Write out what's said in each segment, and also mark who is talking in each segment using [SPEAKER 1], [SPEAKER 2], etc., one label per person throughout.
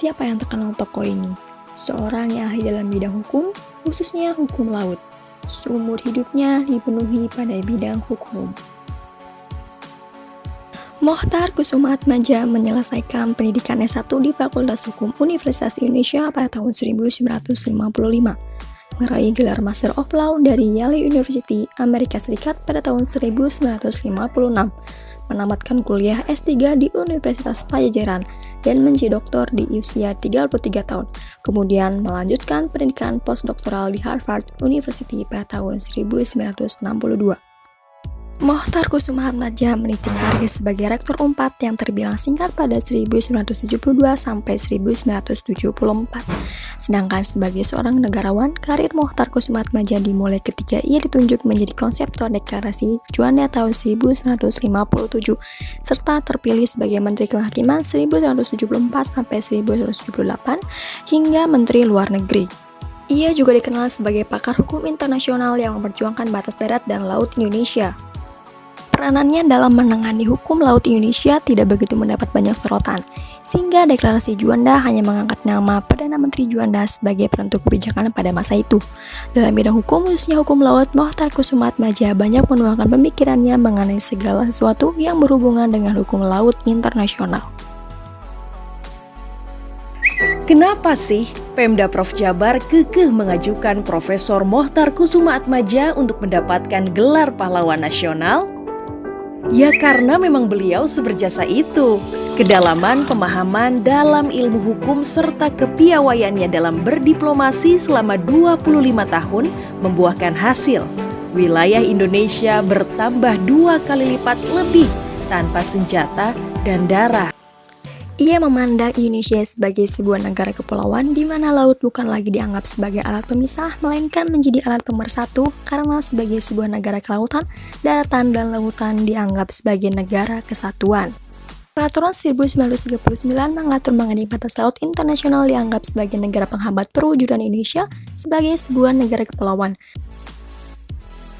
[SPEAKER 1] Siapa yang terkenal tokoh ini? Seorang yang ahli dalam bidang hukum, khususnya hukum laut. Seumur hidupnya dipenuhi pada bidang hukum. Mohtar Kusumaatmadja menyelesaikan pendidikan S1 di Fakultas Hukum Universitas Indonesia pada tahun 1955, meraih gelar Master of Law dari Yale University, Amerika Serikat pada tahun 1956, menamatkan kuliah S3 di Universitas Pajajaran dan menjadi doktor di usia 33 tahun, kemudian melanjutkan pendidikan postdoktoral di Harvard University pada tahun 1962. Mohtar Kusumaatmadja meniti karir sebagai rektor Unpad yang terbilang singkat pada 1972 sampai 1974. Sedangkan sebagai seorang negarawan, karir Mohtar Kusumaatmadja dimulai ketika ia ditunjuk menjadi konseptor deklarasi Juanda tahun 1957 serta terpilih sebagai Menteri Kehakiman 1974 sampai 1978 hingga Menteri Luar Negeri. Ia juga dikenal sebagai pakar hukum internasional yang memperjuangkan batas darat dan laut Indonesia. Peranannya dalam menangani hukum laut Indonesia tidak begitu mendapat banyak sorotan, sehingga deklarasi Juanda hanya mengangkat nama Perdana Menteri Juanda sebagai penentu kebijakan pada masa itu. Dalam bidang hukum, khususnya hukum laut, Mohtar Kusumaatmadja banyak menuangkan pemikirannya mengenai segala sesuatu yang berhubungan dengan hukum laut internasional.
[SPEAKER 2] Kenapa sih Pemda Prof Jabar kekeh mengajukan Profesor Mohtar Kusumaatmadja untuk mendapatkan gelar pahlawan nasional? Ya karena memang beliau seberjasa itu. Kedalaman pemahaman dalam ilmu hukum serta kepiawaiannya dalam berdiplomasi selama 25 tahun membuahkan hasil. Wilayah Indonesia bertambah 2 kali lipat lebih tanpa senjata dan darah.
[SPEAKER 1] Ia memandang Indonesia sebagai sebuah negara kepulauan di mana laut bukan lagi dianggap sebagai alat pemisah, melainkan menjadi alat pemersatu karena sebagai sebuah negara kelautan, daratan dan lautan dianggap sebagai negara kesatuan. Peraturan 1939 mengatur mengenai batas laut internasional dianggap sebagai negara penghambat perwujudan Indonesia sebagai sebuah negara kepulauan.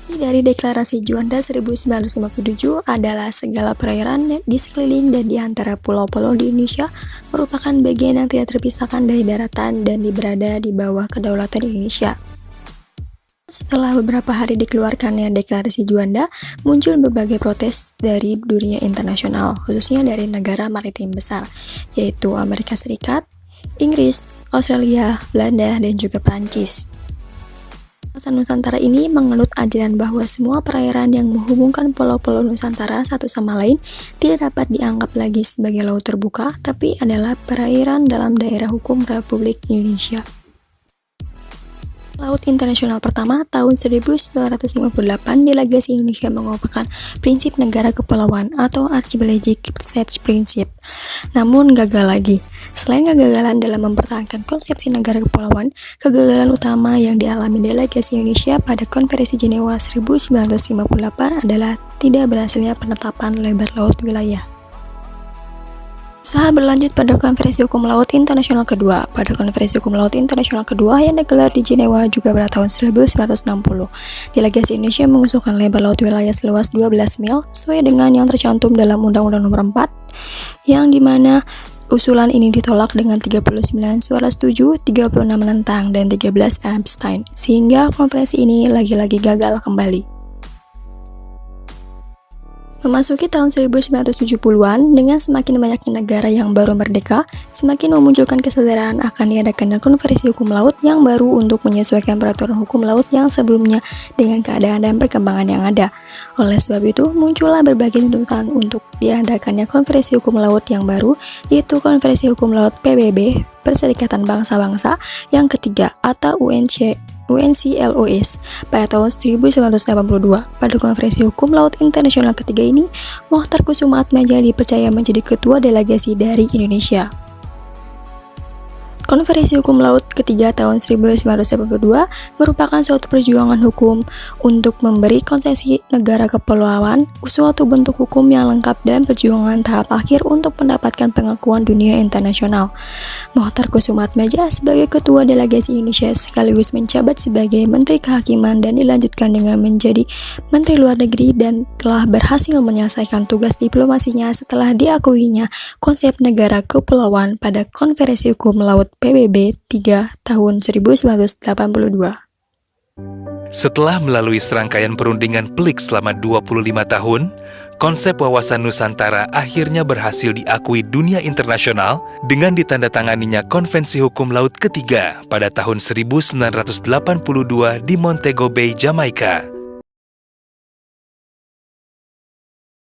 [SPEAKER 1] Dari deklarasi Juanda 1957 adalah segala perairan di sekeliling dan di antara pulau-pulau di Indonesia merupakan bagian yang tidak terpisahkan dari daratan dan berada di bawah kedaulatan Indonesia. Setelah beberapa hari dikeluarkannya deklarasi Juanda, muncul berbagai protes dari dunia internasional, khususnya dari negara maritim besar, yaitu Amerika Serikat, Inggris, Australia, Belanda, dan juga Prancis. Kawasan Nusantara ini menganut ajaran bahwa semua perairan yang menghubungkan pulau-pulau Nusantara satu sama lain tidak dapat dianggap lagi sebagai laut terbuka, tapi adalah perairan dalam daerah hukum Republik Indonesia. Laut internasional pertama tahun 1958 delegasi Indonesia mengupakan prinsip negara kepulauan atau Archipelagic States Principle, namun gagal lagi. Selain kegagalan dalam mempertahankan konsepsi negara kepulauan, kegagalan utama yang dialami delegasi Indonesia pada Konferensi Jenewa 1958 adalah tidak berhasilnya penetapan lebar laut wilayah. Usaha berlanjut pada Konferensi Hukum Laut Internasional kedua. Pada Konferensi Hukum Laut Internasional kedua yang digelar di Jenewa juga pada tahun 1960, delegasi Indonesia mengusulkan lebar laut wilayah seluas 12 mil sesuai dengan yang tercantum dalam Undang-Undang Nomor 4, yang dimana usulan ini ditolak dengan 39 suara setuju, 36 menentang, dan 13 abstain, sehingga konferensi ini lagi-lagi gagal kembali. Memasuki tahun 1970-an, dengan semakin banyaknya negara yang baru merdeka, semakin memunculkan kesadaran akan diadakannya konferensi hukum laut yang baru untuk menyesuaikan peraturan hukum laut yang sebelumnya dengan keadaan dan perkembangan yang ada. Oleh sebab itu, muncullah berbagai tuntutan untuk diadakannya konferensi hukum laut yang baru, yaitu Konferensi Hukum Laut PBB, Perserikatan Bangsa-Bangsa yang ketiga atau UNCLOS pada tahun 1982. Pada Konferensi Hukum Laut Internasional ketiga ini, Mohtar Kusumaatmadja dipercaya menjadi ketua delegasi dari Indonesia. Konferensi Hukum Laut ketiga tahun 1982 merupakan suatu perjuangan hukum untuk memberi konsesi negara kepulauan, suatu bentuk hukum yang lengkap dan perjuangan tahap akhir untuk mendapatkan pengakuan dunia internasional. Mohtar Kusumaatmadja sebagai Ketua Delegasi Indonesia sekaligus menjabat sebagai Menteri Kehakiman dan dilanjutkan dengan menjadi Menteri Luar Negeri dan telah berhasil menyelesaikan tugas diplomasinya setelah diakuinya konsep negara kepulauan pada Konferensi Hukum Laut PBB 3 tahun 1982.
[SPEAKER 3] Setelah melalui serangkaian perundingan pelik selama 25 tahun, konsep wawasan Nusantara akhirnya berhasil diakui dunia internasional dengan ditandatanganinya Konvensi Hukum Laut ketiga pada tahun 1982 di Montego Bay, Jamaika.